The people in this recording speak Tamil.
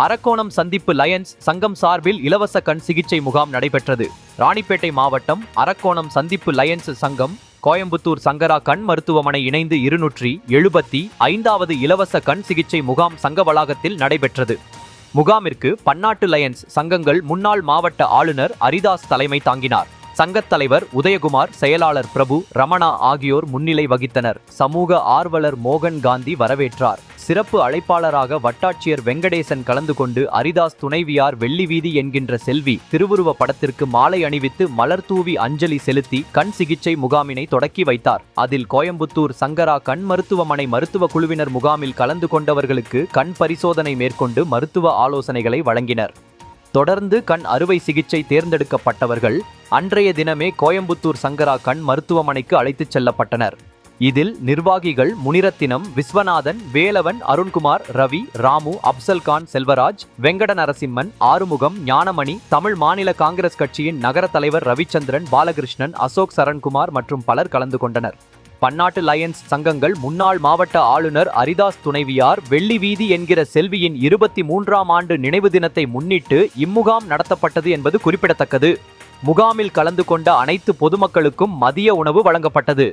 அரக்கோணம் சந்திப்பு லயன்ஸ் சங்கம் சார்பில் இலவச கண் சிகிச்சை முகாம் நடைபெற்றது. ராணிப்பேட்டை மாவட்டம் அரக்கோணம் சந்திப்பு லயன்ஸ் சங்கம் கோயம்புத்தூர் சங்கரா கண் மருத்துவமனை இணைந்து 275வது இலவச கண் சிகிச்சை முகாம் சங்க வளாகத்தில் நடைபெற்றது. முகாமிற்கு பன்னாட்டு லயன்ஸ் சங்கங்கள் முன்னாள் மாவட்ட ஆளுநர் அரிதாஸ் தலைமை தாங்கினார். சங்கத் தலைவர் உதயகுமார், செயலாளர் பிரபு, ரமணா ஆகியோர் முன்னிலை வகித்தனர். சமூக ஆர்வலர் மோகன் காந்தி வரவேற்றார். சிறப்பு அழைப்பாளராக வட்டாட்சியர் வெங்கடேசன் கலந்து கொண்டு அரிதாஸ் துணைவியார் வெள்ளிவீதி என்கின்ற செல்வி திருவுருவ படத்திற்கு மாலை அணிவித்து மலர் தூவி அஞ்சலி செலுத்தி கண் சிகிச்சை முகாமினை தொடக்கி வைத்தார். அதில் கோயம்புத்தூர் சங்கரா கண் மருத்துவமனை மருத்துவ குழுவினர் முகாமில் கலந்து கொண்டவர்களுக்கு கண் பரிசோதனை மேற்கொண்டு மருத்துவ ஆலோசனைகளை வழங்கினர். தொடர்ந்து கண் அறுவை சிகிச்சை தேர்ந்தெடுக்கப்பட்டவர்கள் அன்றைய தினமே கோயம்புத்தூர் சங்கரா கண் மருத்துவமனைக்கு அழைத்துச் செல்லப்பட்டனர். இதில் நிர்வாகிகள் முனிரத்தினம், விஸ்வநாதன், வேலவன், அருண்குமார், ரவி, ராமு, அப்சல்கான், செல்வராஜ், வெங்கட நரசிம்மன், ஆறுமுகம், ஞானமணி, தமிழ் மாநில காங்கிரஸ் கட்சியின் நகர தலைவர் ரவிச்சந்திரன், பாலகிருஷ்ணன், அசோக் சரண்குமார் மற்றும் பலர் கலந்து கொண்டனர். பன்னாட்டு லயன்ஸ் சங்கங்கள் முன்னாள் மாவட்ட ஆளுநர் அரிதாஸ் துணைவியார் வெள்ளிவீதி என்கிற செல்வியின் 23ஆம் ஆண்டு நினைவு தினத்தை முன்னிட்டு இம்முகாம் நடத்தப்பட்டது என்பது குறிப்பிடத்தக்கது. முகாமில் கலந்து கொண்ட அனைத்து பொதுமக்களுக்கும் மதிய உணவு வழங்கப்பட்டது.